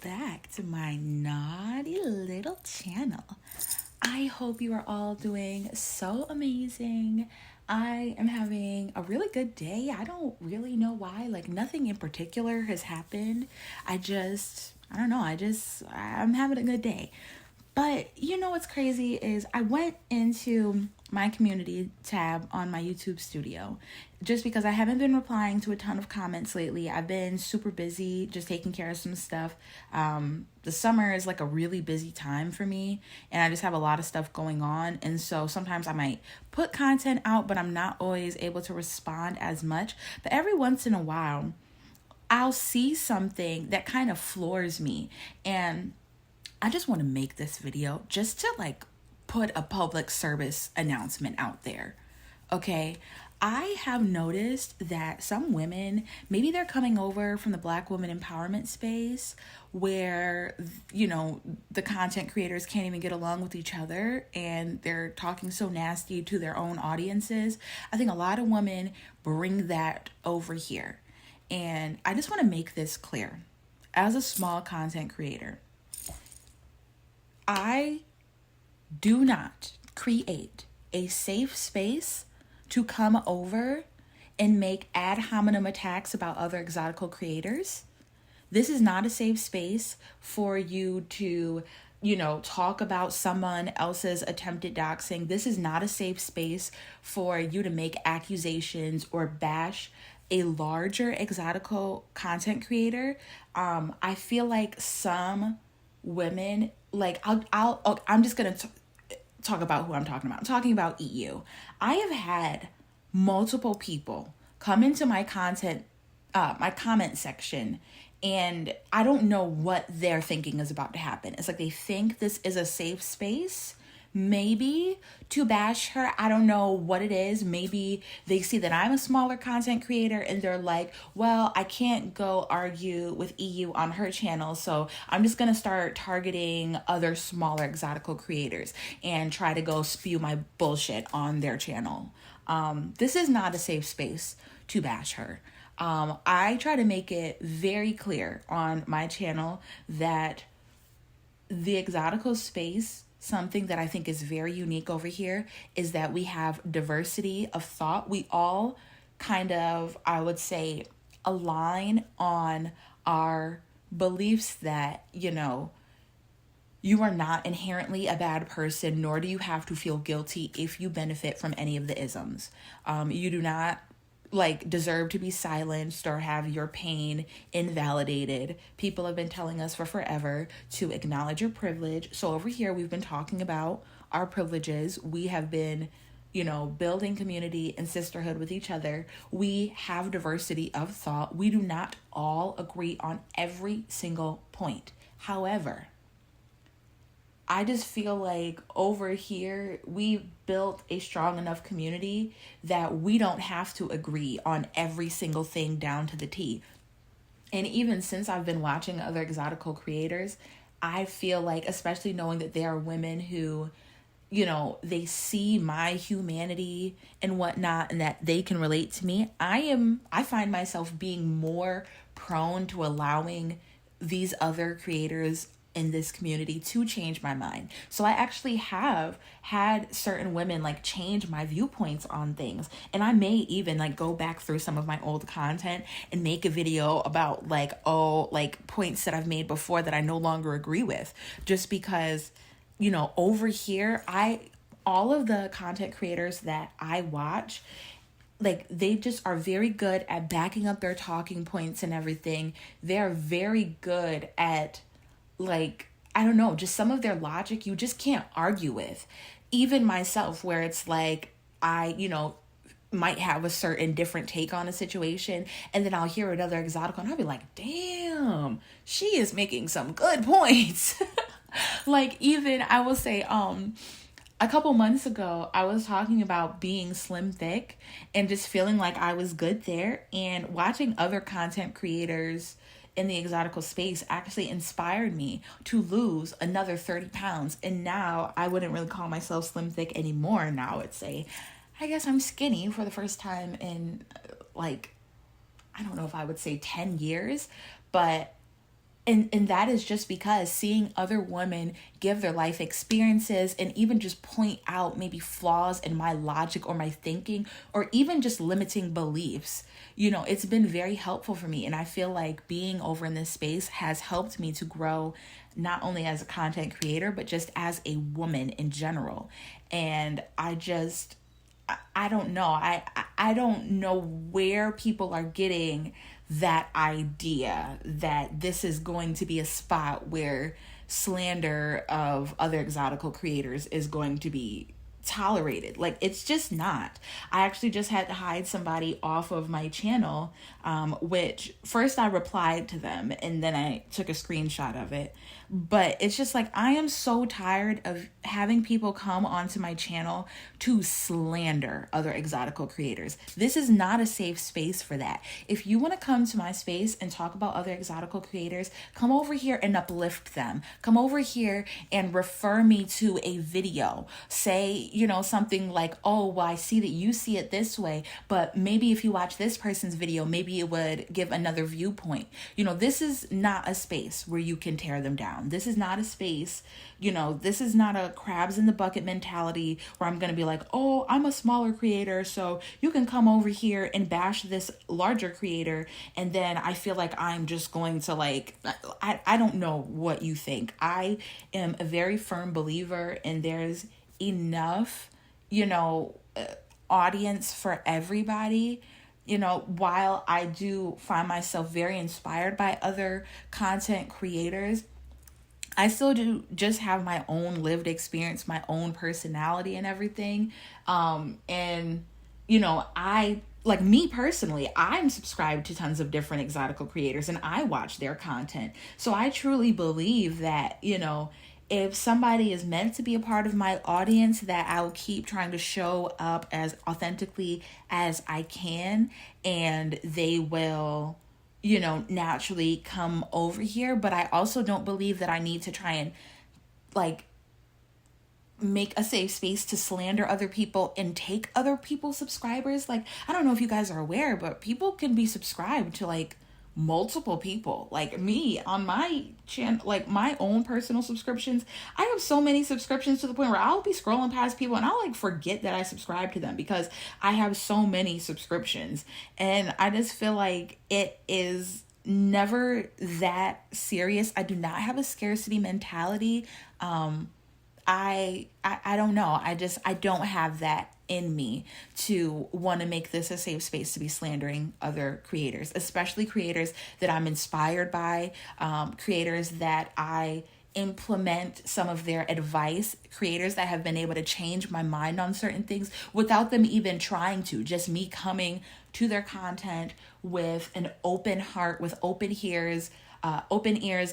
back to my naughty little channel. I hope you are all doing so amazing. I am having a really good day. I don't really know why. Like, nothing in particular has happened. I don't know. I'm having a good day. But you know what's crazy is I went into my community tab on my YouTube studio just because I haven't been replying to a ton of comments lately. I've been super busy just taking care of some stuff. The summer is like a really busy time for me, and I just have a lot of stuff going on. And so sometimes I might put content out, but I'm not always able to respond as much. But every once in a while, I'll see something that kind of floors me, and I just want to make this video just to like put a public service announcement out there. Okay. I have noticed that some women, maybe they're coming over from the Black woman empowerment space where, the content creators can't even get along with each other and they're talking so nasty to their own audiences. I think a lot of women bring that over here. And I just want to make this clear. As a small content creator, I do not create a safe space to come over and make ad hominem attacks about other exotical creators. This is not a safe space for you to, talk about someone else's attempted doxing. This is not a safe space for you to make accusations or bash a larger exotical content creator. I feel like some women, like I'm just gonna talk about who I'm talking about. I'm talking about EU. I have had multiple people come into my my comment section, and I don't know what they're thinking is about to happen. It's like they think this is a safe space, maybe to bash her. I don't know what it is. Maybe they see that I'm a smaller content creator and they're like, well, I can't go argue with EU on her channel, so I'm just gonna start targeting other smaller exotical creators and try to go spew my bullshit on their channel. This is not a safe space to bash her. I try to make it very clear on my channel that the exotical space, something that I think is very unique over here, is that we have diversity of thought. We all kind of, I would say, align on our beliefs that, you are not inherently a bad person, nor do you have to feel guilty if you benefit from any of the isms. You do not deserve to be silenced or have your pain invalidated. People have been telling us for forever to acknowledge your privilege. So over here, we've been talking about our privileges. We have been, building community and sisterhood with each other. We have diversity of thought. We do not all agree on every single point. However, I just feel like over here, we've built a strong enough community that we don't have to agree on every single thing down to the T. And even since I've been watching other exotical creators, I feel like, especially knowing that there are women who, they see my humanity and whatnot and that they can relate to me, I find myself being more prone to allowing these other creators in this community to change my mind. So I actually have had certain women change my viewpoints on things. And I may even go back through some of my old content and make a video about points that I've made before that I no longer agree with. Just because, over here, all of the content creators that I watch, they just are very good at backing up their talking points and everything. They're very good at I don't know, just some of their logic you just can't argue with. Even myself, where it's I, might have a certain different take on a situation, and then I'll hear another exotic and I'll be like, damn, she is making some good points. Even I will say, a couple months ago, I was talking about being slim thick and just feeling like I was good there, and watching other content creators in the exotical space actually inspired me to lose another 30 pounds. And now I wouldn't really call myself slim thick anymore. Now it's I guess I'm skinny for the first time in I don't know if I would say 10 years, but And that is just because seeing other women give their life experiences and even just point out maybe flaws in my logic or my thinking, or even just limiting beliefs, it's been very helpful for me. And I feel like being over in this space has helped me to grow, not only as a content creator, but just as a woman in general. And I don't know. I don't know where people are getting that idea that this is going to be a spot where slander of other exotical creators is going to be tolerated. Like, it's just not. I actually just had to hide somebody off of my channel, which first I replied to them and then I took a screenshot of it. But it's just like, I am so tired of having people come onto my channel to slander other exotical creators. This is not a safe space for that. If you want to come to my space and talk about other exotical creators, come over here and uplift them. Come over here and refer me to a video. Say, something like, oh, well, I see that you see it this way, but maybe if you watch this person's video, maybe it would give another viewpoint. This is not a space where you can tear them down. This is not a space, this is not a crabs in the bucket mentality where I'm going to be like, oh, I'm a smaller creator, so you can come over here and bash this larger creator. And then I feel like I'm just going to I don't know what you think. I am a very firm believer, and there's enough, audience for everybody. While I do find myself very inspired by other content creators, I still do just have my own lived experience, my own personality and everything. I, like, me personally, I'm subscribed to tons of different exotical creators and I watch their content. So I truly believe that, if somebody is meant to be a part of my audience, that I'll keep trying to show up as authentically as I can, and they will, naturally come over here. But I also don't believe that I need to try and make a safe space to slander other people and take other people's subscribers. Like, I don't know if you guys are aware, but people can be subscribed to multiple people. Like me on my channel, my own personal subscriptions, I have so many subscriptions to the point where I'll be scrolling past people and I'll forget that I subscribe to them because I have so many subscriptions. And I just feel like it is never that serious. I do not have a scarcity mentality. I don't know. I don't have that in me to want to make this a safe space to be slandering other creators, especially creators that I'm inspired by, creators that I implement some of their advice, creators that have been able to change my mind on certain things without them even trying to, just me coming to their content with an open heart, with open ears,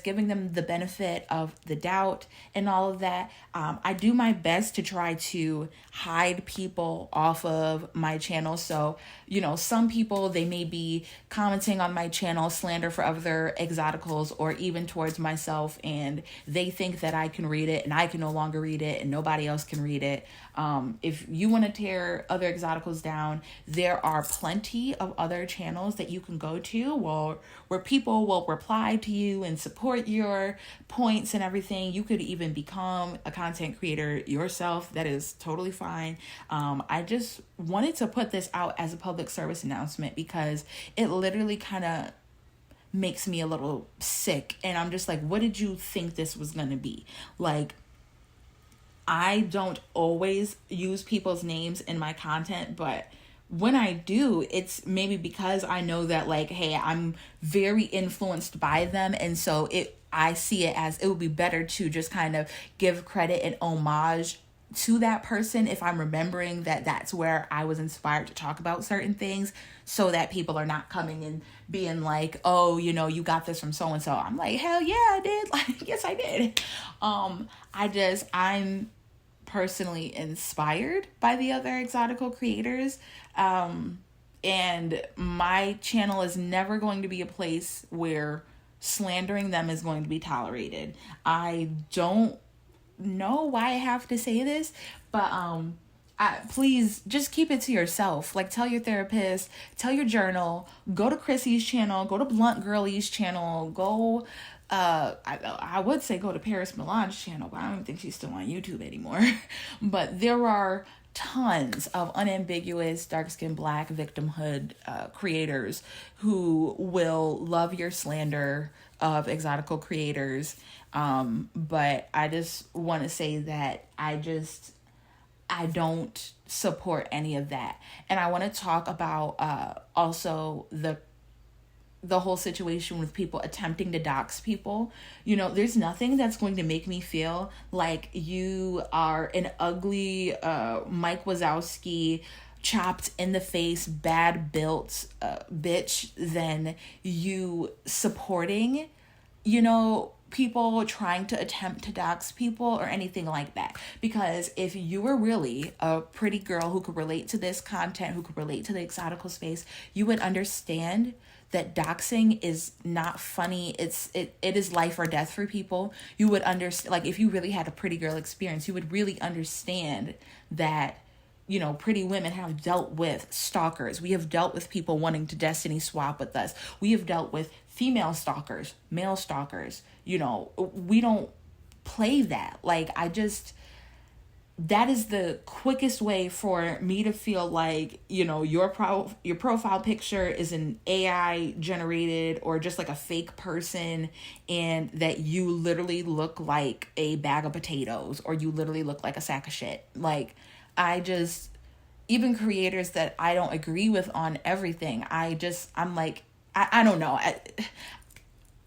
giving them the benefit of the doubt and all of that. I do my best to try to hide people off of my channel. So, some people, they may be commenting on my channel slander for other exoticals or even towards myself, and they think that I can read it and I can no longer read it and nobody else can read it. If you want to tear other exoticals down, there are plenty of other channels that you can go to where people will reply to you and support your points and everything. You could even become a content creator yourself. That is totally fine. I just wanted to put this out as a public service announcement because it literally kind of makes me a little sick. And I'm just like, what did you think this was going to be? I don't always use people's names in my content, but when I do, it's maybe because I know that hey, I'm very influenced by them. And so I see it as it would be better to just kind of give credit and homage to that person if I'm remembering that that's where I was inspired to talk about certain things, so that people are not coming and being like, oh, you got this from so-and-so. I'm like, hell yeah, I did. Yes, I did. I'm personally inspired by the other exotical creators. And my channel is never going to be a place where slandering them is going to be tolerated. I don't know why I have to say this, but please just keep it to yourself. Tell your therapist, tell your journal, go to Chrissy's channel, go to Blunt Girlie's channel, go I would say go to Paris Milan's channel, but I don't think she's still on YouTube anymore. But there are tons of unambiguous dark skinned black victimhood creators who will love your slander of exotical creators. But I just want to say that I don't support any of that. And I want to talk about also the whole situation with people attempting to dox people. You know, there's nothing that's going to make me feel like you are an ugly Mike Wazowski, chopped in the face, bad built bitch than you supporting, you know, people trying to attempt to dox people or anything like that. Because if you were really a pretty girl who could relate to this content, who could relate to the exotical space, you would understand that doxing is not funny. It is life or death for people. You would understand, like, if you really had a pretty girl experience, you would really understand that, you know, pretty women have dealt with stalkers. We have dealt with people wanting to destiny swap with us. We have dealt with female stalkers, male stalkers. You know, we don't play that. Like, that is the quickest way for me to feel like, you know, your profile picture is an AI generated or just like a fake person, and that you literally look like a bag of potatoes or you literally look like a sack of shit. Like, even creators that I don't agree with on everything, I'm like, I don't know.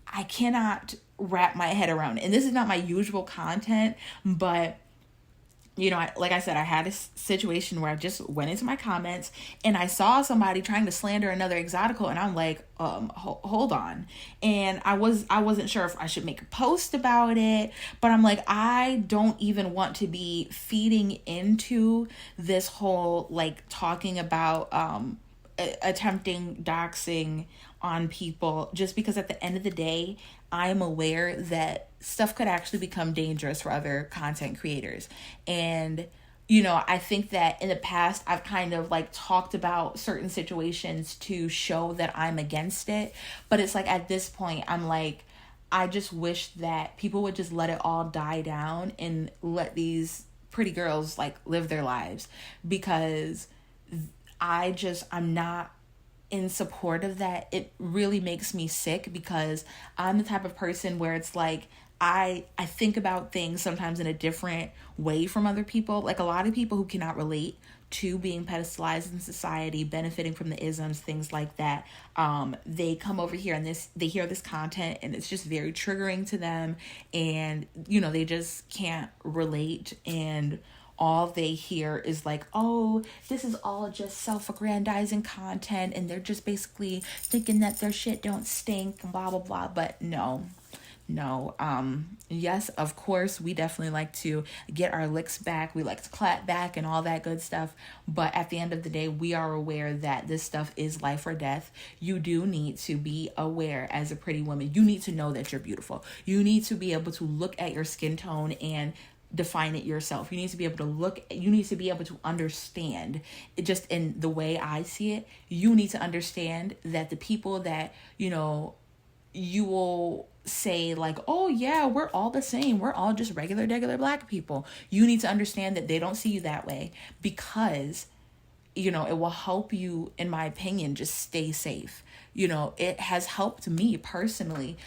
I cannot wrap my head around it. And this is not my usual content, but you know, like I said, I had a situation where I just went into my comments and I saw somebody trying to slander another exotical, and I'm like, hold on. And I wasn't sure if I should make a post about it, but I'm like, I don't even want to be feeding into this whole, like, talking about attempting doxing on people, just because at the end of the day, I am aware that stuff could actually become dangerous for other content creators. And, you know, I think that in the past, I've kind of like talked about certain situations to show that I'm against it. But it's like, at this point, I'm like, I just wish that people would just let it all die down and let these pretty girls like live their lives, because I'm not in support of that. It really makes me sick, because I'm the type of person where it's like, I think about things sometimes in a different way from other people. Like, a lot of people who cannot relate to being pedestalized in society, benefiting from the isms, things like that, they come over here and they hear this content and it's just very triggering to them, and you know, they just can't relate, and all they hear is like, oh, this is all just self-aggrandizing content, and they're just basically thinking that their shit don't stink and blah blah blah. But no, yes, of course, we definitely like to get our licks back, we like to clap back and all that good stuff, but at the end of the day, we are aware that this stuff is life or death. You do need to be aware as a pretty woman. You need to know that you're beautiful. You need to be able to look at your skin tone and define it yourself. You need to be able to you need to be able to understand it. Just in the way I see it, you need to understand that the people that, you know, you will say like, oh yeah, we're all the same, we're all just regular black people, you need to understand that they don't see you that way, because, you know, it will help you, in my opinion, just stay safe. You know, it has helped me personally,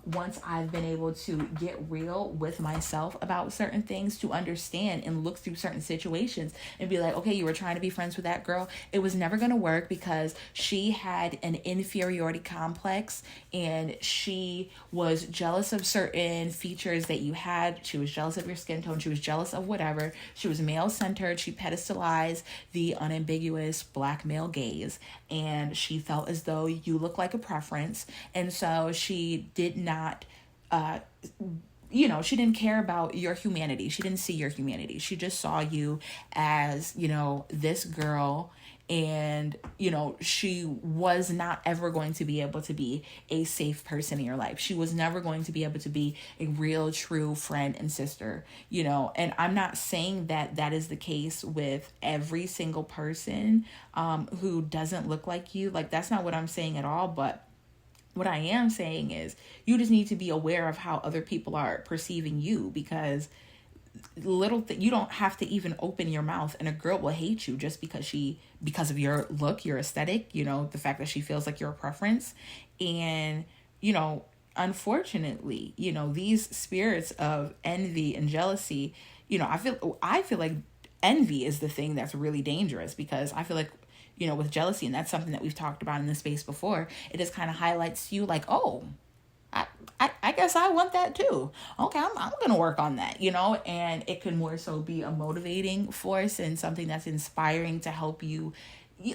once I've been able to get real with myself about certain things, to understand and look through certain situations and be like, okay, you were trying to be friends with that girl. It was never going to work because she had an inferiority complex and she was jealous of certain features that you had. She was jealous of your skin tone. She was jealous of whatever. She was male-centered. She pedestalized the unambiguous black male gaze, and she felt as though you look like a preference. And so she did not, she didn't care about your humanity. She didn't see your humanity. She just saw you as, you know, this girl. And, you know, she was not ever going to be able to be a safe person in your life. She was never going to be able to be a real, true friend and sister, you know. And I'm not saying that that is the case with every single person who doesn't look like you. Like, that's not what I'm saying at all. But What I am saying is you just need to be aware of how other people are perceiving you, because you don't have to even open your mouth and a girl will hate you just because of your look, your aesthetic, the fact that she feels like your preference. And unfortunately, these spirits of envy and jealousy, I feel like envy is the thing that's really dangerous, because I feel like, with jealousy, and that's something that we've talked about in this space before, it just kind of highlights you like, oh, I guess I want that too. Okay, I'm going to work on that, and it can more so be a motivating force and something that's inspiring to help you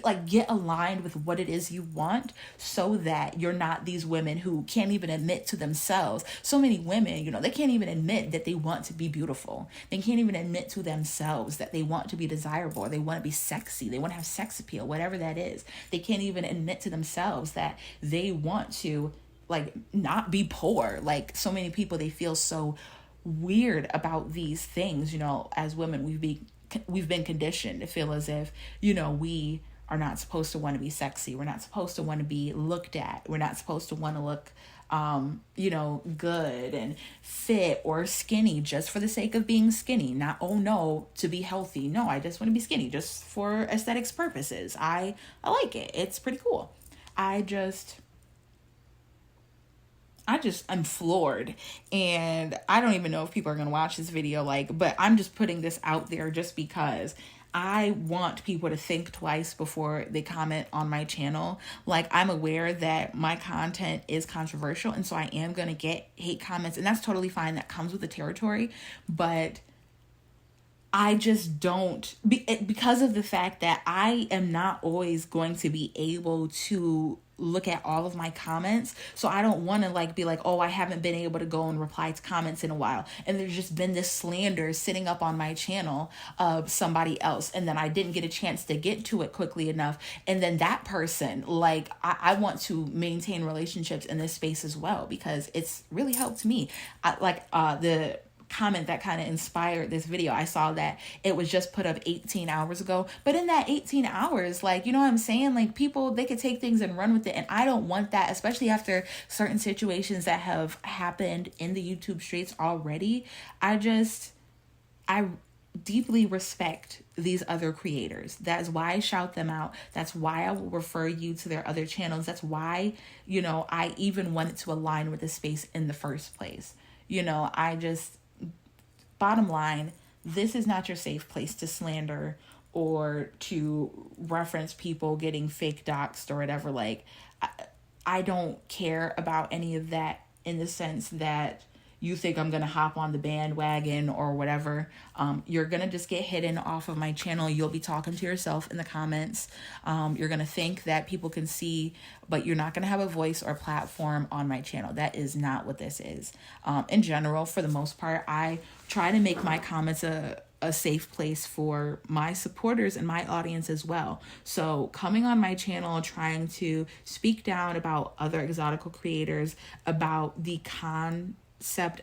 like get aligned with what it is you want, so that you're not these women who can't even admit to themselves. So many women, they can't even admit that they want to be beautiful. They can't even admit to themselves that they want to be desirable, or they want to be sexy. They want to have sex appeal, whatever that is. They can't even admit to themselves that they want to like not be poor. Like so many people, they feel so weird about these things. As women, we've been conditioned to feel as if we are not supposed to want to be sexy. We're not supposed to want to be looked at. We're not supposed to want to look good and fit or skinny just for the sake of being skinny. Not, oh no, to be healthy. No, I just want to be skinny just for aesthetics purposes. I like it. It's pretty cool. I'm floored, and I don't even know if people are going to watch this video, but I'm just putting this out there just because I want people to think twice before they comment on my channel. Like, I'm aware that my content is controversial, and so I am going to get hate comments, and that's totally fine. That comes with the territory, but I just don't, because of the fact that I am not always going to be able to look at all of my comments. So I don't want to be like, oh, I haven't been able to go and reply to comments in a while, and there's just been this slander sitting up on my channel of somebody else, and then I didn't get a chance to get to it quickly enough, and then that person, I want to maintain relationships in this space as well, because it's really helped me. The comment that kind of inspired this video, I saw that it was just put up 18 hours ago, but in that 18 hours, what I'm saying, people, they could take things and run with it, and I don't want that, especially after certain situations that have happened in the YouTube streets already. I deeply respect these other creators. That's why I shout them out. That's why I will refer you to their other channels. That's why, I even wanted to align with the space in the first place. Bottom line, this is not your safe place to slander or to reference people getting fake doxed or whatever. I don't care about any of that, in the sense that you think I'm going to hop on the bandwagon or whatever. You're going to just get hidden off of my channel. You'll be talking to yourself in the comments. You're going to think that people can see, but you're not going to have a voice or platform on my channel. That is not what this is. In general, for the most part, I try to make my comments a safe place for my supporters and my audience as well. So coming on my channel, trying to speak down about other exotical creators, about the concept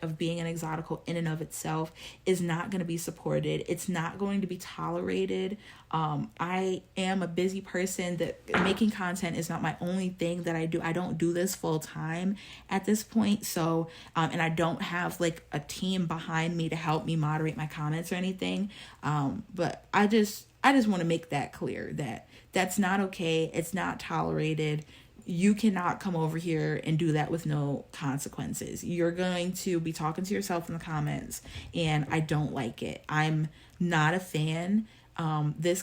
of being an exotical in and of itself, is not going to be supported. It's not going to be tolerated. I am a busy person. That making content is not my only thing that I do. I don't do this full time at this point. So, and I don't have a team behind me to help me moderate my comments or anything. But I just want to make that clear, that that's not okay. It's not tolerated. You cannot come over here and do that with no consequences. You're going to be talking to yourself in the comments, and I don't like it. I'm not a fan. This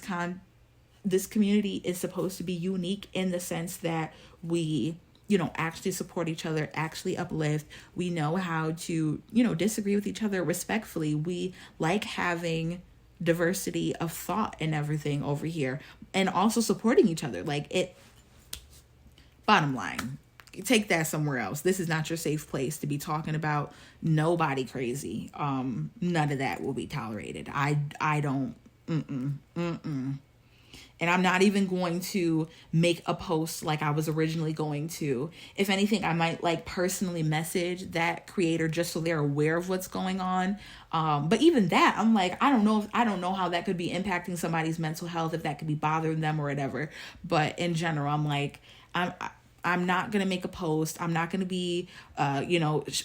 community is supposed to be unique in the sense that we, actually support each other, actually uplift. We know how to, disagree with each other respectfully. We like having diversity of thought and everything over here, and also supporting each other. Bottom line, take that somewhere else. This is not your safe place to be talking about nobody crazy. None of that will be tolerated. I don't, and I'm not even going to make a post like I was originally going to. If anything, I might personally message that creator just so they're aware of what's going on. But even that, I'm I don't know how that could be impacting somebody's mental health, if that could be bothering them or whatever. But in general, I'm not going to make a post. I'm not going to be,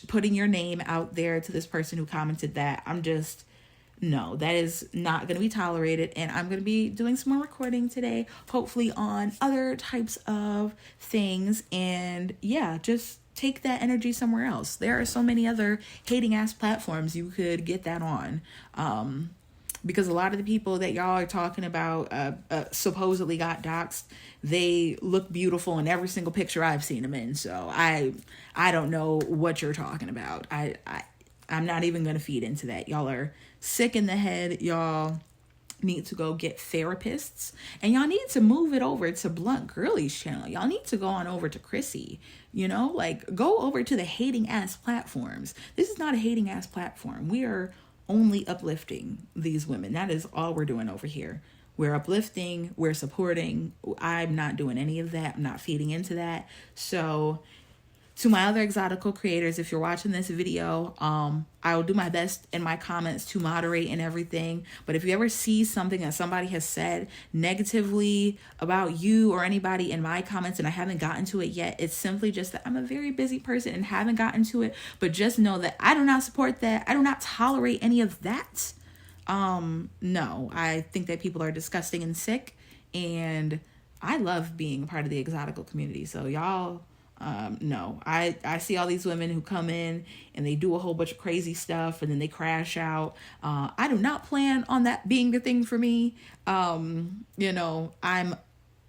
putting your name out there to this person who commented that. No, that is not going to be tolerated. And I'm going to be doing some more recording today, hopefully on other types of things. And yeah, just take that energy somewhere else. There are so many other hating ass platforms you could get that on. Because a lot of the people that y'all are talking about supposedly got doxxed, they look beautiful in every single picture I've seen them in. So I don't know what you're talking about. I'm not even going to feed into that. Y'all are sick in the head. Y'all need to go get therapists, and y'all need to move it over to Blunt Girlies channel. Y'all need to go on over to Chrissy, go over to the hating ass platforms. This is not a hating ass platform. We are only uplifting these women. That is all we're doing over here. We're uplifting, we're supporting. I'm not doing any of that. I'm not feeding into that. So to my other Exotical creators, if you're watching this video, I will do my best in my comments to moderate and everything. But if you ever see something that somebody has said negatively about you or anybody in my comments and I haven't gotten to it yet, it's simply just that I'm a very busy person and haven't gotten to it. But just know that I do not support that. I do not tolerate any of that. No, I think that people are disgusting and sick, and I love being a part of the Exotical community. So y'all, no, I see all these women who come in and they do a whole bunch of crazy stuff and then they crash out. I do not plan on that being the thing for me. I'm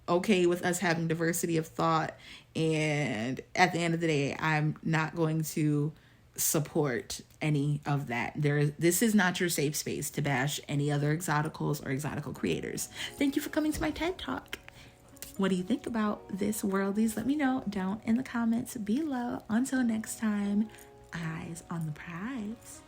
okay with us having diversity of thought. And at the end of the day, I'm not going to support any of that. This is not your safe space to bash any other Exoticals or Exotical creators. Thank you for coming to my TED Talk. What do you think about this, worldies? Let me know down in the comments below. Until next time, eyes on the prize.